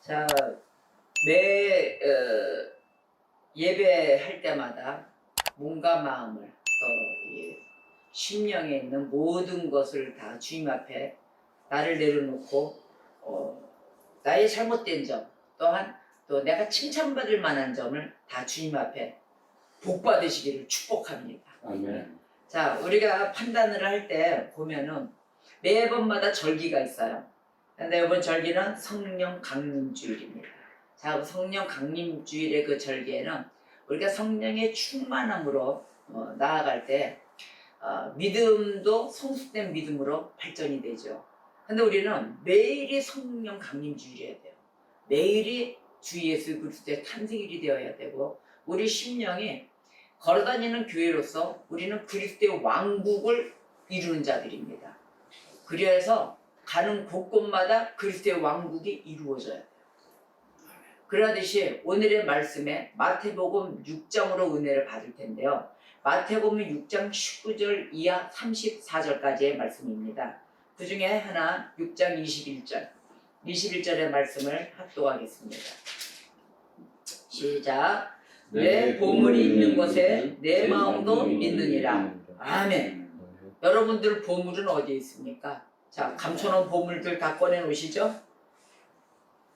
자, 매 예배할 때마다 몸과 마음을 또 심령에 있는 모든 것을 다 주님 앞에 나를 내려놓고 나의 잘못된 점 또한 또 내가 칭찬받을 만한 점을 다 주님 앞에 복 받으시기를 축복합니다. 아멘. 자, 우리가 판단을 할 때 보면은 매번마다 절기가 있어요. 근데 이번 절기는 성령 강림주일입니다. 자, 성령 강림주일의 그 절기에는 우리가 성령의 충만함으로 나아갈 때 믿음도 성숙된 믿음으로 발전이 되죠. 근데 우리는 매일이 성령 강림주일이어야 돼요. 매일이 주 예수 그리스도의 탄생일이 되어야 되고, 우리 심령이 걸어다니는 교회로서 우리는 그리스도의 왕국을 이루는 자들입니다. 그래서 가는 곳곳마다 그리스도의 왕국이 이루어져야 돼요. 그러듯이 오늘의 말씀에 마태복음 6장으로 은혜를 받을 텐데요. 마태복음 6장 19절 이하 34절까지의 말씀입니다. 그 중에 하나 6장 21절의 말씀을 합독하겠습니다. 시작. 내 보물이 있는 곳에 내 마음도 있느니라. 아멘. 여러분들 보물은 어디에 있습니까? 자, 감춰놓은 보물들 다 꺼내놓으시죠?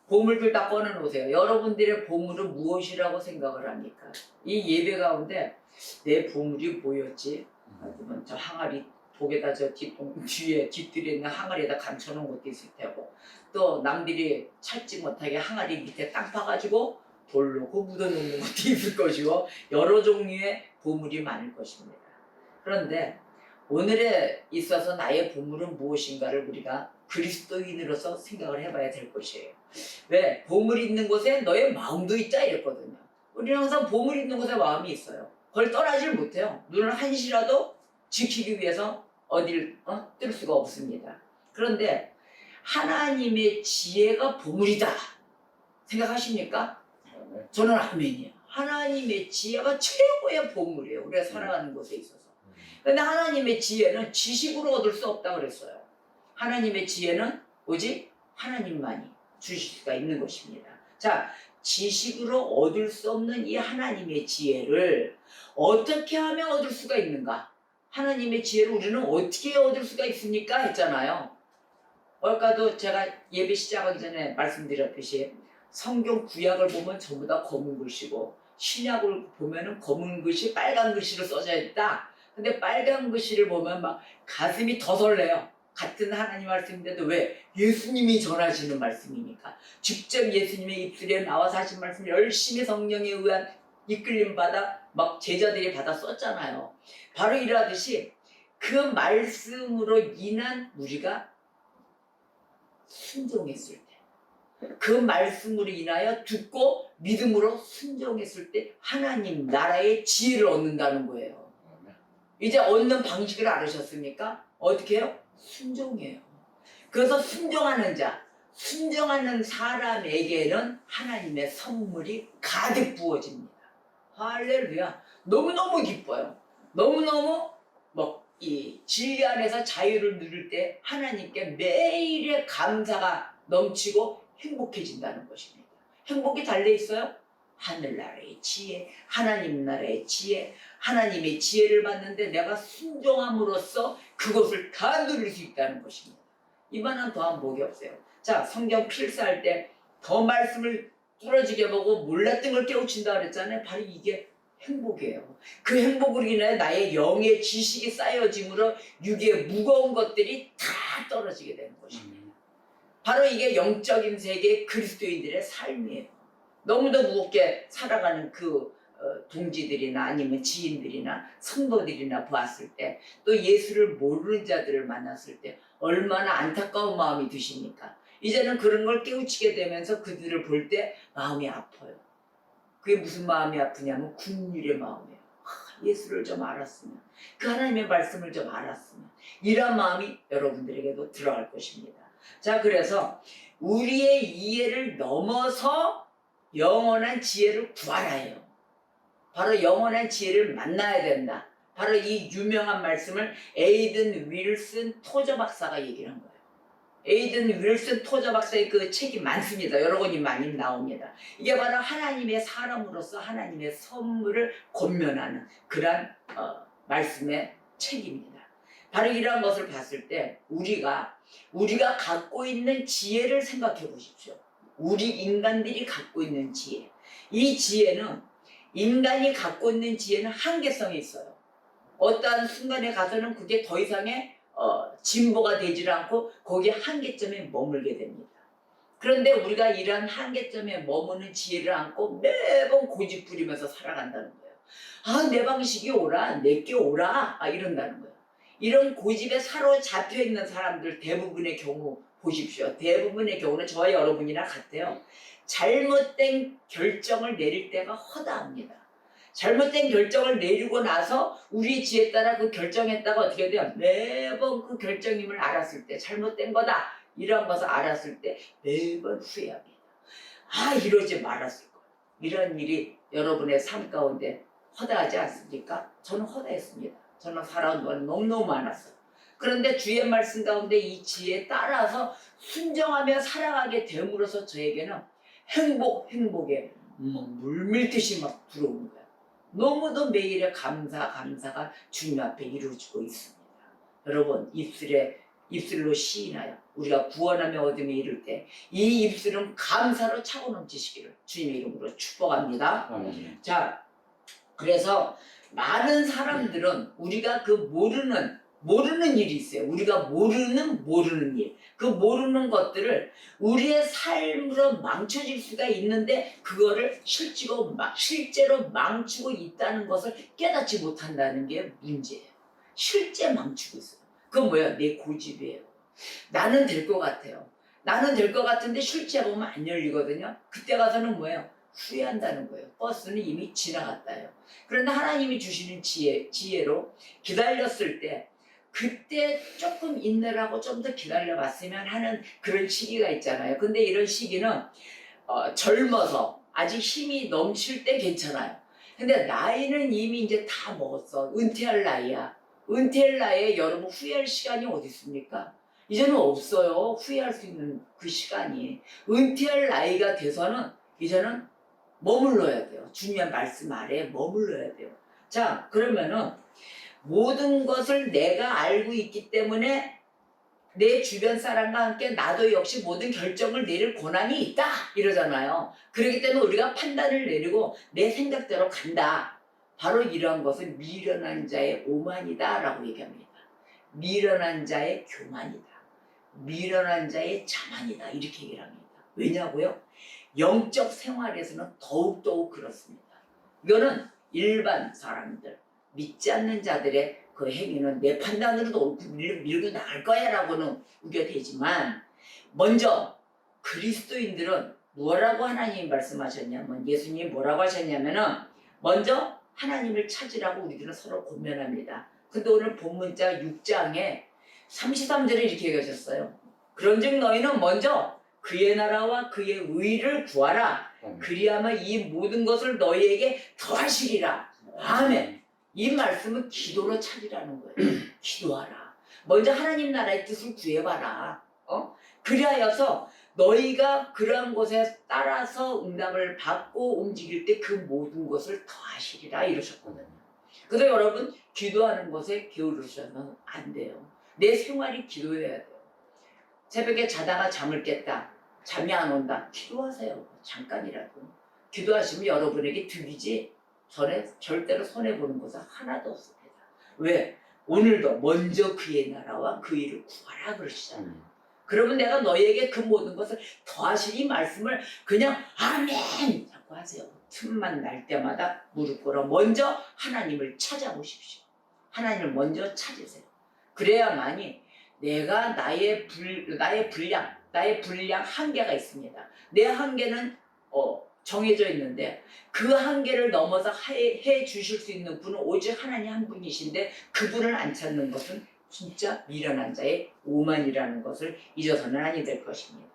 보물들 다 꺼내놓으세요. 여러분들의 보물은 무엇이라고 생각을 합니까? 이 예배 가운데 내 보물이 뭐였지? 아니면 저 항아리 독에다 저 뒤에 뒷뜰에 있는 항아리에다 감춰놓은 것도 있을 테고, 또 남들이 찾지 못하게 항아리 밑에 땅 파가지고 돌로 묻어놓는 것도 있을 것이고, 여러 종류의 보물이 많을 것입니다. 그런데 오늘에 있어서 나의 보물은 무엇인가를 우리가 그리스도인으로서 생각을 해봐야 될 것이에요. 왜? 보물이 있는 곳에 너의 마음도 있자 이랬거든요. 우리는 항상 보물이 있는 곳에 마음이 있어요. 그걸 떠나질 못해요. 눈을 한시라도 지키기 위해서 어딜 뜰 수가 없습니다. 그런데 하나님의 지혜가 보물이다 생각하십니까? 저는 아멘이에요. 하나님의 지혜가 최고의 보물이에요. 우리가 살아가는 곳에 있어서. 그런데 하나님의 지혜는 지식으로 얻을 수 없다고 그랬어요. 하나님의 지혜는 오직 하나님만이 주실 수가 있는 것입니다. 자, 지식으로 얻을 수 없는 이 하나님의 지혜를 어떻게 하면 얻을 수가 있는가? 하나님의 지혜를 우리는 어떻게 얻을 수가 있습니까? 했잖아요. 아까도 제가 예배 시작하기 전에 말씀드렸듯이 성경 구약을 보면 전부 다 검은 글씨고, 신약을 보면은 검은 글씨, 빨간 글씨로 써져 있다. 근데 빨간 글씨를 보면 막 가슴이 더 설레요. 같은 하나님 말씀인데도 왜? 예수님이 전하시는 말씀이니까. 직접 예수님의 입술에 나와서 하신 말씀을 열심히 성령에 의한 이끌림 받아 막 제자들이 받아 썼잖아요. 바로 이러하듯이 그 말씀으로 인한 우리가 순종했을 때, 그 말씀으로 인하여 듣고 믿음으로 순종했을 때 하나님 나라의 지혜를 얻는다는 거예요. 이제 얻는 방식을 알으셨습니까? 어떻게 해요? 순종해요. 그래서 순종하는 자, 순종하는 사람에게는 하나님의 선물이 가득 부어집니다. 할렐루야. 너무너무 기뻐요. 너무너무 이 진리 안에서 자유를 누릴 때 하나님께 매일의 감사가 넘치고 행복해진다는 것입니다. 행복이 달려있어요? 하늘나라의 지혜, 하나님 나라의 지혜, 하나님의 지혜를 받는데 내가 순종함으로써 그것을 다 누릴 수 있다는 것입니다. 이만한 더한 복이 없어요. 자, 성경 필사할 때 더 말씀을 뚫어지게 보고 몰랐던 걸 깨우친다 그랬잖아요. 바로 이게 행복이에요. 그 행복으로 인해 나의 영의 지식이 쌓여짐으로 육의 무거운 것들이 다 떨어지게 되는 것입니다. 바로 이게 영적인 세계의 그리스도인들의 삶이에요. 너무도 무겁게 살아가는 그 동지들이나 아니면 지인들이나 성도들이나 보았을 때, 또 예수를 모르는 자들을 만났을 때 얼마나 안타까운 마음이 드십니까? 이제는 그런 걸 깨우치게 되면서 그들을 볼 때 마음이 아파요. 그게 무슨 마음이 아프냐면 긍휼의 마음이에요. 예수를 좀 알았으면, 그 하나님의 말씀을 좀 알았으면, 이런 마음이 여러분들에게도 들어갈 것입니다. 자, 그래서 우리의 이해를 넘어서 영원한 지혜를 구하라 해요. 바로 영원한 지혜를 만나야 된다. 바로 이 유명한 말씀을 에이든 윌슨 토저 박사가 얘기를 한 거예요. 에이든 윌슨 토저 박사의 그 책이 많습니다. 여러 권이 많이 나옵니다. 이게 바로 하나님의 사람으로서 하나님의 선물을 권면하는 그러한 말씀의 책입니다. 바로 이러한 것을 봤을 때 우리가 갖고 있는 지혜를 생각해 보십시오. 우리 인간들이 갖고 있는 지혜. 이 지혜는 인간이 갖고 있는 지혜는 한계성이 있어요. 어떠한 순간에 가서는 그게 더 이상의 진보가 되질 않고 거기에 한계점에 머물게 됩니다. 그런데 우리가 이러한 한계점에 머무는 지혜를 안고 매번 고집 부리면서 살아간다는 거예요. 아, 내 방식이 옳아, 내게 옳아, 이런다는 거예요. 이런 고집에 사로잡혀 있는 사람들 대부분의 경우 보십시오. 대부분의 경우는 저와 여러분이나 같아요. 잘못된 결정을 내릴 때가 허다합니다. 잘못된 결정을 내리고 나서 우리 지혜에 따라 그 결정했다가 어떻게 돼요? 매번 그 결정임을 알았을 때 잘못된 거다 이런 것을 알았을 때 매번 후회합니다. 아, 이러지 말았을 걸. 이런 일이 여러분의 삶 가운데 허다하지 않습니까? 저는 허다했습니다. 저는 살아온 동안 너무너무 많았어요. 그런데 주의 말씀 가운데 이 지혜에 따라서 순정하며 살아가게 됨으로써 저에게는 행복에 물밀듯이 막 들어오는 거예요. 너무도 매일의 감사가 주님 앞에 이루어지고 있습니다. 여러분, 입술로 시인하여 우리가 구원하며 얻음에 이를 때 이 입술은 감사로 차고 넘치시기를 주님의 이름으로 축복합니다. 자, 그래서 많은 사람들은 우리가 그 모르는 일이 있어요. 우리가 모르는 일. 그 모르는 것들을 우리의 삶으로 망쳐질 수가 있는데 그거를 실제로 망치고 있다는 것을 깨닫지 못한다는 게 문제예요. 실제 망치고 있어요. 그건 뭐야? 내 고집이에요. 나는 될 것 같아요. 나는 될 것 같은데 실제 보면 안 열리거든요. 그때 가서는 뭐예요? 후회한다는 거예요. 버스는 이미 지나갔다요. 그런데 하나님이 주시는 지혜로 기다렸을 때 그때 조금 인내하고 좀 더 기다려봤으면 하는 그런 시기가 있잖아요. 근데 이런 시기는 젊어서 아직 힘이 넘칠 때 괜찮아요. 근데 나이는 이미 이제 다 먹었어. 은퇴할 나이야. 은퇴할 나이에 여러분 후회할 시간이 어디 있습니까? 이제는 없어요. 후회할 수 있는 그 시간이. 은퇴할 나이가 돼서는 이제는 머물러야 돼요. 주님의 말씀 아래에 머물러야 돼요. 자, 그러면은 모든 것을 내가 알고 있기 때문에 내 주변 사람과 함께 나도 역시 모든 결정을 내릴 권한이 있다 이러잖아요. 그렇기 때문에 우리가 판단을 내리고 내 생각대로 간다. 바로 이러한 것은 미련한 자의 오만이다 라고 얘기합니다. 미련한 자의 교만이다. 미련한 자의 자만이다 이렇게 얘기를 합니다. 왜냐고요? 영적 생활에서는 더욱더욱 그렇습니다. 이거는 일반 사람들, 믿지 않는 자들의 그 행위는 내 판단으로도 밀고 나갈 거야 라고는 우겨대지만 먼저 그리스도인들은 뭐라고 하나님이 말씀하셨냐면 예수님이 뭐라고 하셨냐면은 먼저 하나님을 찾으라고 우리들은 서로 권면합니다. 근데 오늘 본문자 6장에 33절에 이렇게 얘기하셨어요. 그런즉 너희는 먼저 그의 나라와 그의 의를 구하라. 그리하면 이 모든 것을 너희에게 더하시리라. 아멘. 이 말씀은 기도로 찾으라는 거예요. 기도하라. 먼저 하나님 나라의 뜻을 구해봐라. 그리하여서 너희가 그러한 것에 따라서 응답을 받고 움직일 때 그 모든 것을 더하시리라 이러셨거든요. 그래서 여러분 기도하는 것에 게으르셔서는 안 돼요. 내 생활이 기도해야 돼요. 새벽에 자다가 잠을 깼다. 잠이 안 온다. 기도하세요. 잠깐이라도. 기도하시면 여러분에게 득이지 전에 절대로 손해보는 것은 하나도 없습니다. 왜? 오늘도 먼저 그의 나라와 그 일을 구하라 그러시잖아요. 그러면 내가 너희에게 그 모든 것을 더하실 이 말씀을 그냥 아멘 자꾸 하세요. 틈만 날 때마다 무릎 꿇어 먼저 하나님을 찾아보십시오. 하나님을 먼저 찾으세요. 그래야만이 내가 나의 분량 한계가 있습니다. 내 한계는 정해져 있는데 그 한계를 넘어서 해 주실 수 있는 분은 오직 하나님 한 분이신데 그분을 안 찾는 것은 진짜 미련한 자의 오만이라는 것을 잊어서는 아니 될 것입니다.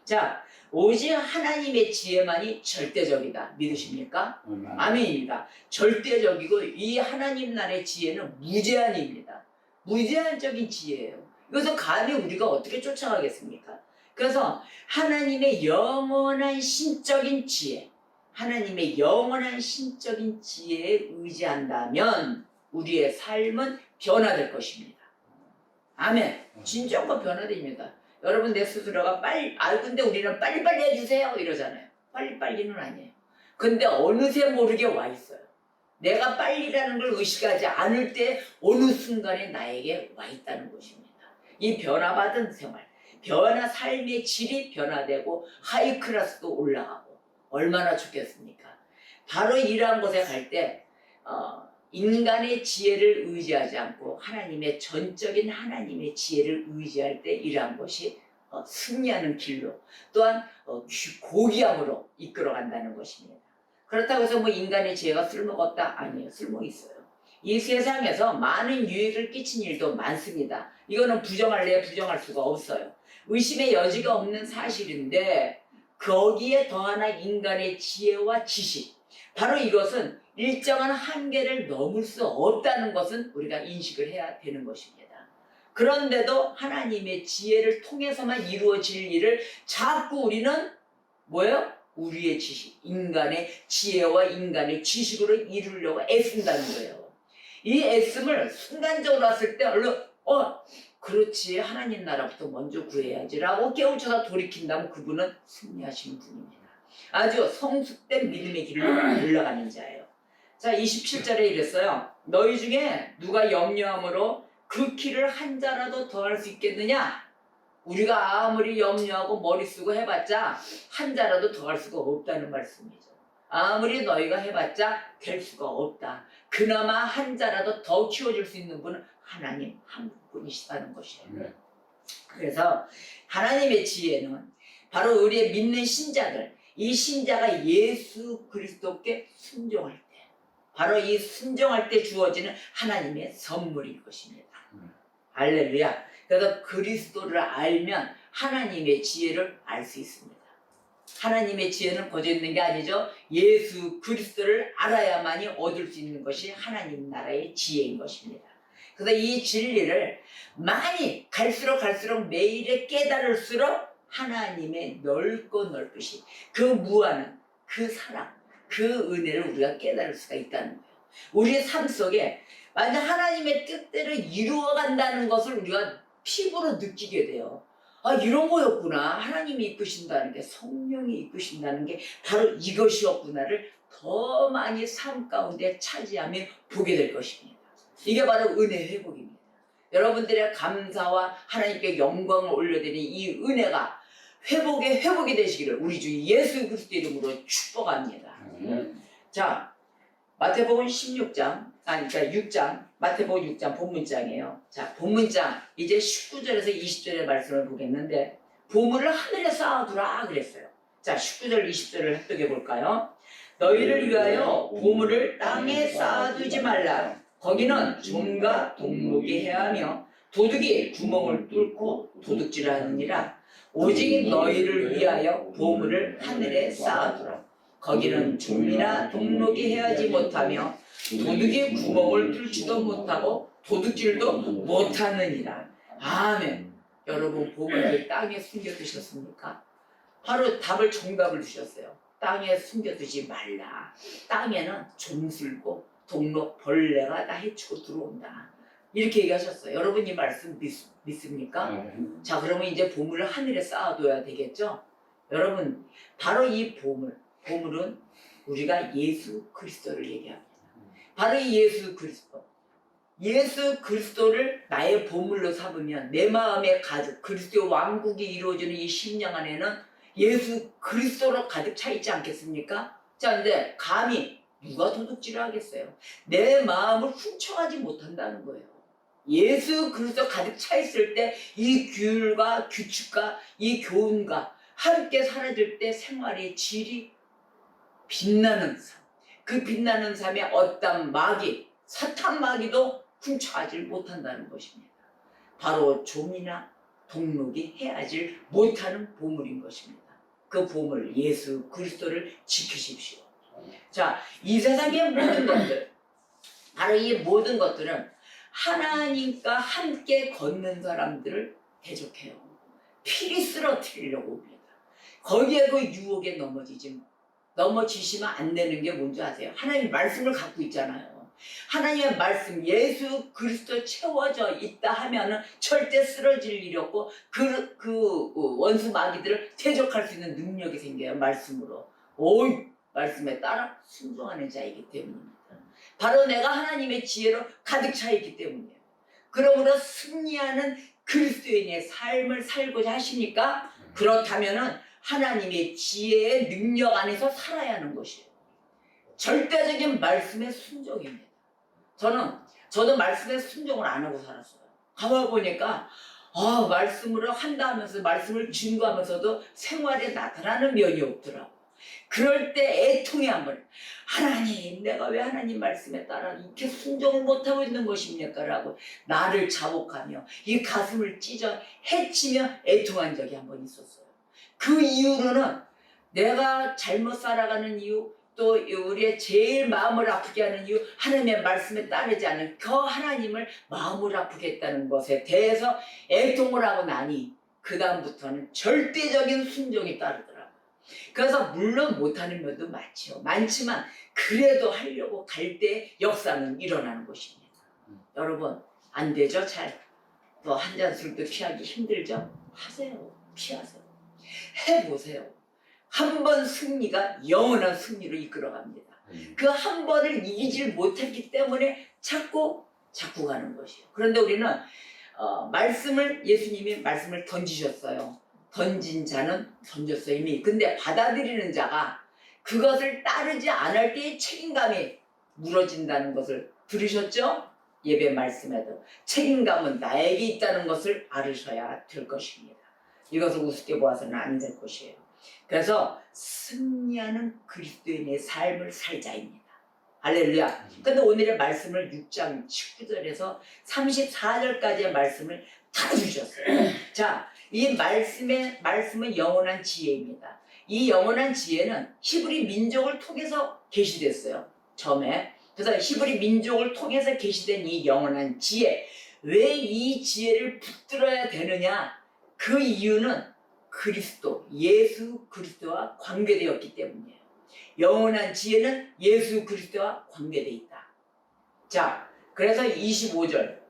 자, 오직 하나님의 지혜만이 절대적이다. 믿으십니까? 아멘입니다. 절대적이고 이 하나님 나라의 지혜는 무제한입니다. 무제한적인 지혜예요. 이것을 감히 우리가 어떻게 쫓아가겠습니까? 그래서 하나님의 영원한 신적인 지혜, 하나님의 영원한 신적인 지혜에 의지한다면 우리의 삶은 변화될 것입니다. 아멘. 진정과 변화됩니다. 여러분, 내 스스로가 근데 우리는 빨리빨리 해주세요 이러잖아요. 빨리빨리는 아니에요. 근데 어느새 모르게 와 있어요. 내가 빨리라는 걸 의식하지 않을 때 어느 순간에 나에게 와 있다는 것입니다. 이 변화받은 생활, 삶의 질이 변화되고 하이 클래스도 올라가고 얼마나 좋겠습니까? 바로 이러한 곳에 갈 때 인간의 지혜를 의지하지 않고 하나님의 전적인 하나님의 지혜를 의지할 때 이러한 것이 승리하는 길로 또한 고귀함으로 이끌어간다는 것입니다. 그렇다고 해서 뭐 인간의 지혜가 쓸모가 없다? 아니에요. 쓸모 있어요. 이 세상에서 많은 유익을 끼친 일도 많습니다. 이거는 부정할래 부정할 수가 없어요. 의심의 여지가 없는 사실인데 거기에 더하나 인간의 지혜와 지식, 바로 이것은 일정한 한계를 넘을 수 없다는 것은 우리가 인식을 해야 되는 것입니다. 그런데도 하나님의 지혜를 통해서만 이루어질 일을 자꾸 우리는 뭐예요? 우리의 지식, 인간의 지혜와 인간의 지식으로 이루려고 애쓴다는 거예요. 이 애씀을 순간적으로 왔을 때 얼른 그렇지, 하나님 나라부터 먼저 구해야지라고 깨우쳐서 돌이킨다면 그분은 승리하시는 분입니다. 아주 성숙된 믿음의 길로 올라가는 자예요. 자, 27절에 이랬어요. 너희 중에 누가 염려함으로 그 키를 한 자라도 더할 수 있겠느냐? 우리가 아무리 염려하고 머리 쓰고 해봤자 한 자라도 더할 수가 없다는 말씀이죠. 아무리 너희가 해봤자 될 수가 없다. 그나마 한 자라도 더 키워줄 수 있는 분은 하나님 한 분이시다는 것이에요. 그래서 하나님의 지혜는 바로 우리의 믿는 신자들, 이 신자가 예수 그리스도께 순종할 때, 바로 이 순종할 때 주어지는 하나님의 선물일 것입니다. 할렐루야. 그래서 그리스도를 알면 하나님의 지혜를 알 수 있습니다. 하나님의 지혜는 거저 있는 게 아니죠. 예수 그리스도를 알아야만이 얻을 수 있는 것이 하나님 나라의 지혜인 것입니다. 그래서 이 진리를 많이 갈수록 매일에 깨달을수록 하나님의 넓고 넓으신 그 무한한 그 사랑, 그 은혜를 우리가 깨달을 수가 있다는 거예요. 우리의 삶 속에 만약 하나님의 뜻대로 이루어간다는 것을 우리가 피부로 느끼게 돼요. 이런 거였구나. 하나님이 이끄신다는 게, 성령이 이끄신다는 게 바로 이것이었구나를 더 많이 삶 가운데 차지하며 보게 될 것입니다. 이게 바로 은혜 회복입니다. 여러분들의 감사와 하나님께 영광을 올려드리는 이 은혜가 회복이 되시기를 우리 주 예수 그리스도 이름으로 축복합니다. 자, 마태복음 16장, 그러니까 6장, 마태복음 6장 본문장이에요. 자, 본문장 이제 19절에서 20절의 말씀을 보겠는데, 보물을 하늘에 쌓아두라 그랬어요. 자, 19절 20절을 합독해 볼까요? 너희를 위하여 보물을 땅에 쌓아두지 말라. 거기는 좀과 동록이 해하며 도둑이 구멍을 뚫고 도둑질하느니라. 오직 너희를 위하여 보물을 하늘에 쌓아두라. 거기는 좀이나 동록이 해하지 못하며 도둑이 구멍을 뚫지도 못하고 도둑질도 못하느니라. 아멘. 여러분, 보물을 땅에 숨겨두셨습니까? 바로 정답을 주셨어요. 땅에 숨겨두지 말라. 땅에는 좀술고 동록, 벌레가 다 해치고 들어온다. 이렇게 얘기하셨어요. 여러분, 이 말씀 믿습니까? 자, 그러면 이제 보물을 하늘에 쌓아둬야 되겠죠? 여러분, 바로 이 보물은 우리가 예수 그리스도를 얘기합니다. 바로 이 예수 그리스도를 나의 보물로 삼으면 내 마음에 가득 그리스도의 왕국이 이루어지는 이 심령 안에는 예수 그리스도로 가득 차 있지 않겠습니까? 자, 근데 감히 누가 도둑질을 하겠어요? 내 마음을 훔쳐가지 못한다는 거예요. 예수 그리스도 가득 차 있을 때 이 규율과 규칙과 이 교훈과 함께 사라질 때 생활의 질이 빛나는 삶, 그 빛나는 삶에 어떤 사탄 마귀도 훔쳐가지 못한다는 것입니다. 바로 좀이나 동록이 해하지 못하는 보물인 것입니다. 그 보물 예수 그리스도를 지키십시오. 자, 이 세상의 모든 것들, 바로 이 모든 것들은 하나님과 함께 걷는 사람들을 대적해요. 필히 쓰러뜨리려고 합니다. 거기에 그 유혹에 넘어지시면 안 되는 게 뭔지 아세요? 하나님 말씀을 갖고 있잖아요. 하나님의 말씀, 예수 그리스도 채워져 있다 하면은 절대 쓰러질 일이 없고 그 원수 마귀들을 대적할 수 있는 능력이 생겨요. 말씀으로. 말씀에 따라 순종하는 자이기 때문입니다. 바로 내가 하나님의 지혜로 가득 차 있기 때문이에요. 그러므로 승리하는 그리스도인의 삶을 살고자 하십니까? 그렇다면은 하나님의 지혜의 능력 안에서 살아야 하는 것이에요. 절대적인 말씀의 순종입니다. 저도 말씀의 순종을 안 하고 살았어요. 가봐보니까 말씀으로 한다 하면서 말씀을 증거하면서도 생활에 나타나는 면이 없더라고. 그럴 때 애통이 한번, 하나님, 내가 왜 하나님 말씀에 따라 이렇게 순종을 못하고 있는 것입니까? 라고 나를 자복하며 이 가슴을 찢어 해치며 애통한 적이 한 번 있었어요. 그 이후로는 내가 잘못 살아가는 이유, 또 우리의 제일 마음을 아프게 하는 이유, 하나님의 말씀에 따르지 않는 그 하나님을 마음을 아프게 했다는 것에 대해서 애통을 하고 나니 그 다음부터는 절대적인 순종이 따르더라고요. 그래서 물론 못하는 면도 많지만 그래도 하려고 갈 때 역사는 일어나는 것입니다. 여러분, 안 되죠? 또 한 잔 술도 피하기 힘들죠? 하세요. 피하세요. 해보세요. 한 번 승리가 영원한 승리로 이끌어갑니다. 그 한 번을 이기질 못했기 때문에 자꾸 가는 것이에요. 그런데 우리는 예수님이 말씀을 던지셨어요. 던진 자는 던졌어요, 이미. 근데 받아들이는 자가 그것을 따르지 않을 때의 책임감이 무너진다는 것을 들으셨죠? 예배 말씀에도 책임감은 나에게 있다는 것을 알으셔야 될 것입니다. 이것을 우습게 보아서는 안 될 것이에요. 그래서 승리하는 그리스도인의 삶을 살자입니다. 할렐루야. 근데 오늘의 말씀을 6장 19절에서 34절까지의 말씀을 다 주셨어요. 자, 이 말씀은 영원한 지혜입니다. 이 영원한 지혜는 히브리 민족을 통해서 계시됐어요. 처음에. 그래서 히브리 민족을 통해서 계시된 이 영원한 지혜. 왜 이 지혜를 붙들어야 되느냐? 그 이유는 예수 그리스도와 관계되었기 때문이에요. 영원한 지혜는 예수 그리스도와 관계되어 있다. 자, 그래서 25절.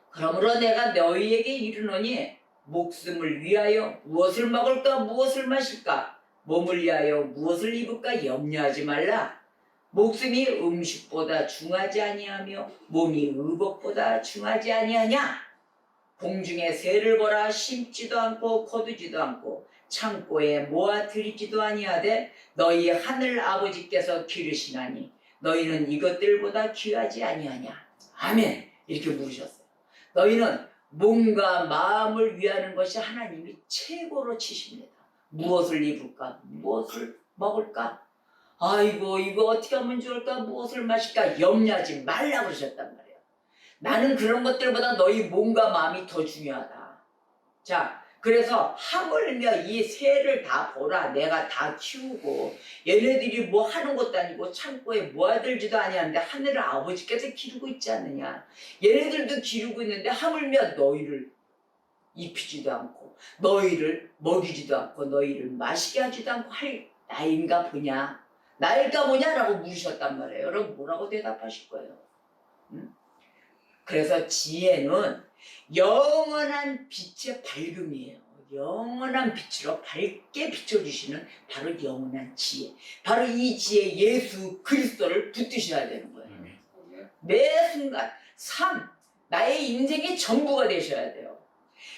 그러므로 내가 너희에게 이르노니 목숨을 위하여 무엇을 먹을까 무엇을 마실까 몸을 위하여 무엇을 입을까 염려하지 말라. 목숨이 음식보다 중하지 아니하며 몸이 의복보다 중하지 아니하냐. 공중의 새를 보라. 심지도 않고 거두지도 않고 창고에 모아 들이지도 아니하되 너희 하늘 아버지께서 기르시나니 너희는 이것들보다 귀하지 아니하냐. 아멘. 이렇게 물으셨어요. 너희는 몸과 마음을 위하는 것이 하나님이 최고로 치십니다. 무엇을 입을까? 무엇을 먹을까? 아이고, 이거 어떻게 하면 좋을까? 무엇을 마실까? 염려하지 말라 그러셨단 말이에요. 나는 그런 것들보다 너희 몸과 마음이 더 중요하다. 자, 그래서 하물며 이 새를 다 보라. 내가 다 키우고 얘네들이 뭐 하는 것도 아니고 창고에 모아들지도 아니하는데 하늘을 아버지께서 기르고 있지 않느냐. 얘네들도 기르고 있는데 하물며 너희를 입히지도 않고 너희를 먹이지도 않고 너희를 마시게 하지도 않고 할 나인가 보냐. 나일까 보냐라고 물으셨단 말이에요. 여러분 뭐라고 대답하실 거예요? 그래서 지혜는 영원한 빛의 밝음이에요. 영원한 빛으로 밝게 비춰주시는 바로 영원한 지혜. 바로 이 지혜 예수 그리스도를 붙드셔야 되는 거예요. 매 순간 나의 인생의 전부가 되셔야 돼요.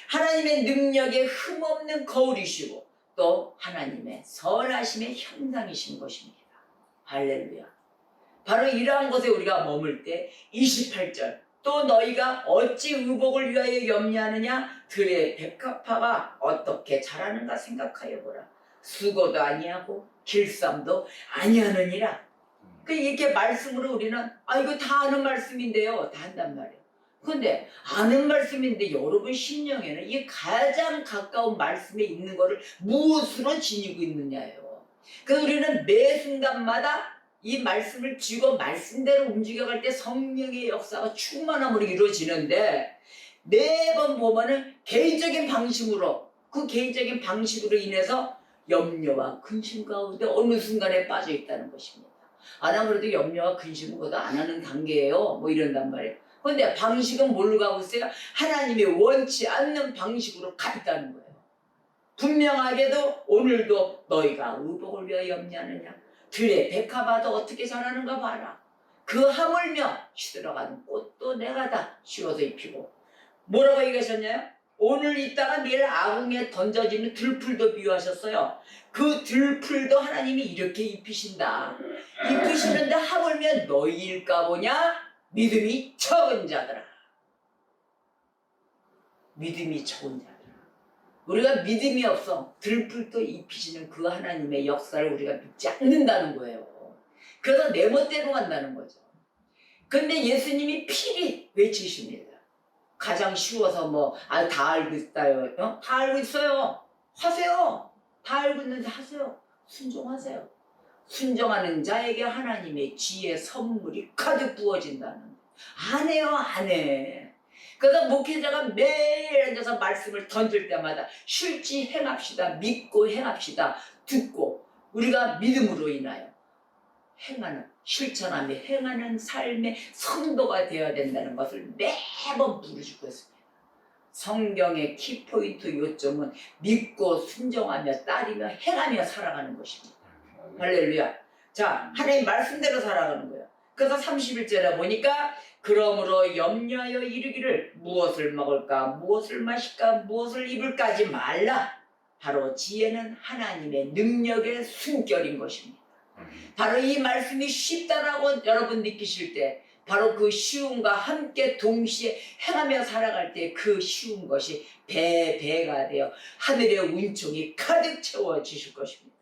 하나님의 능력에 흠없는 거울이시고 또 하나님의 선하심의 형상이신 것입니다. 할렐루야. 바로 이러한 것에 우리가 머물 때 28절 또 너희가 어찌 의복을 위하여 염려하느냐. 들의 백합화가 어떻게 자라는가 생각하여 보라. 수고도 아니하고 길쌈도 아니하느니라. 이렇게 말씀으로 우리는 이거 다 아는 말씀인데요. 다 한단 말이에요. 그런데 아는 말씀인데 여러분 심령에는 이 가장 가까운 말씀에 있는 거를 무엇으로 지니고 있느냐예요. 그래서 우리는 매 순간마다 이 말씀을 쥐고 말씀대로 움직여갈 때 성령의 역사가 충만함으로 이루어지는데 매번 보면은 개인적인 방식으로 그 개인적인 방식으로 인해서 염려와 근심 가운데 어느 순간에 빠져 있다는 것입니다. 난 그래도 염려와 근심은 그것도 안 하는 단계예요. 뭐 이런단 말이에요. 그런데 방식은 뭘로 가고 있어요? 하나님이 원치 않는 방식으로 가 있다는 거예요. 분명하게도 오늘도 너희가 의복을 위하여 염려하느냐? 들의 백합화도 어떻게 자라는가 봐라. 그 하물며 시들어가는 꽃도 내가 다 씌워서 입히고. 뭐라고 얘기하셨냐요? 오늘 있다가 내일 아궁에 던져지는 들풀도 비유하셨어요. 그 들풀도 하나님이 이렇게 입히신다. 입히시는데 하물며 너희일까 보냐? 믿음이 적은 자들아. 믿음이 적은 자들아. 우리가 믿음이 없어 들풀도 입히시는 그 하나님의 역사를 우리가 믿지 않는다는 거예요. 그래서 내 멋대로 간다는 거죠. 근데 예수님이 필히 외치십니다. 가장 쉬워서 다 알고 있어요. 다 알고 있어요. 하세요. 다 알고 있는데 하세요. 순종하세요. 순종하는 자에게 하나님의 지혜 선물이 가득 부어진다는 거예요. 안 해요, 안 해. 그래서 목회자가 매일 앉아서 말씀을 던질 때마다 실지 행합시다. 믿고 행합시다. 듣고 우리가 믿음으로 인하여 행하는, 실천하며 행하는 삶의 성도가 되어야 된다는 것을 매번 부르시고 있습니다. 성경의 키포인트 요점은 믿고 순종하며 따르며 행하며 살아가는 것입니다. 할렐루야. 자, 하나님 말씀대로 살아가는 거예요. 그래서 31절에 보니까 그러므로 염려하여 이르기를 무엇을 먹을까 무엇을 마실까 무엇을 입을까 하지 말라. 바로 지혜는 하나님의 능력의 숨결인 것입니다. 바로 이 말씀이 쉽다라고 여러분 느끼실 때 바로 그 쉬움과 함께 동시에 행하며 살아갈 때 그 쉬운 것이 배가 되어 하늘의 운총이 가득 채워지실 것입니다.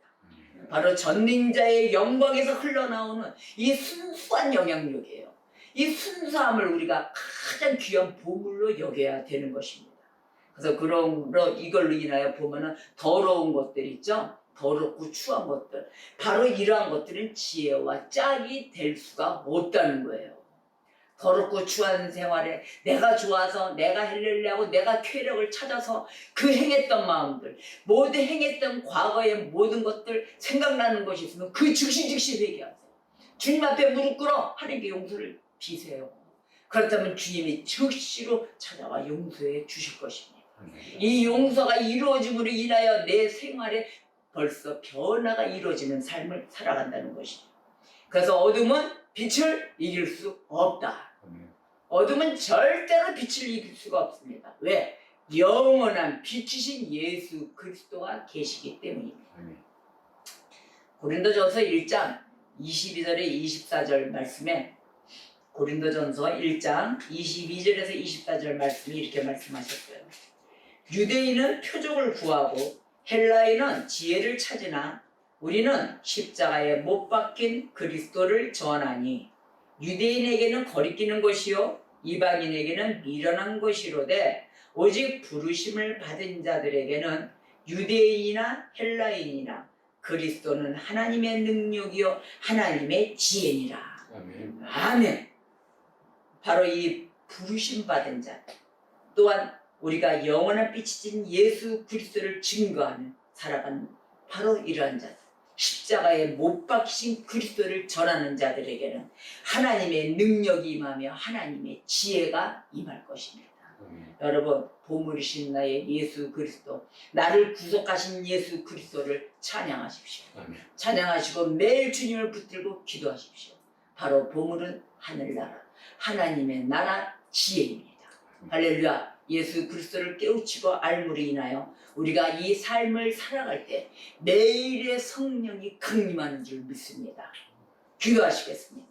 바로 전능자의 영광에서 흘러나오는 이 순수한 영향력이에요. 이 순수함을 우리가 가장 귀한 보물로 여겨야 되는 것입니다. 그래서 이걸로 인하여 보면은 더러운 것들 있죠? 더럽고 추한 것들. 바로 이러한 것들은 지혜와 짝이 될 수가 없다는 거예요. 더럽고 추한 생활에 내가 좋아서 내가 헬렐레하고 내가 쾌력을 찾아서 그 행했던 마음들, 모두 행했던 과거의 모든 것들 생각나는 것이 있으면 그 즉시 회개하세요. 주님 앞에 무릎 꿇어 하나님께 용서를 비세요. 그렇다면 주님이 즉시로 찾아와 용서해 주실 것입니다. 이 용서가 이루어짐으로 인하여 내 생활에 벌써 변화가 이루어지는 삶을 살아간다는 것입니다. 그래서 어둠은 빛을 이길 수 없다. 어둠은 절대로 빛을 이길 수가 없습니다. 왜? 영원한 빛이신 예수 그리스도가 계시기 때문입니다. 고린도전서 1장 22절에 24절 말씀에 고린도전서 1장 22절에서 24절 말씀이 이렇게 말씀하셨어요. 유대인은 표적을 구하고 헬라인은 지혜를 찾으나 우리는 십자가에 못 박힌 그리스도를 전하니 유대인에게는 거리끼는 것이요 이방인에게는 미련한 것이로되 오직 부르심을 받은 자들에게는 유대인이나 헬라인이나 그리스도는 하나님의 능력이요 하나님의 지혜니라. 아멘. 바로 이 부르심 받은 자 또한 우리가 영원한 빛이신 예수 그리스도를 증거하는 살아가는 바로 이러한 자들, 십자가에 못 박히신 그리스도를 전하는 자들에게는 하나님의 능력이 임하며 하나님의 지혜가 임할 것입니다. 여러분, 보물이신 나의 예수 그리스도, 나를 구속하신 예수 그리스도를 찬양하십시오. 찬양하시고 매일 주님을 붙들고 기도하십시오. 바로 보물은 하늘나라, 하나님의 나라 지혜입니다. 할렐루야. 예수 그리스도를 깨우치고 알므로 인하여 우리가 이 삶을 살아갈 때 매일의 성령이 강림하는 줄 믿습니다. 기도하시겠습니다.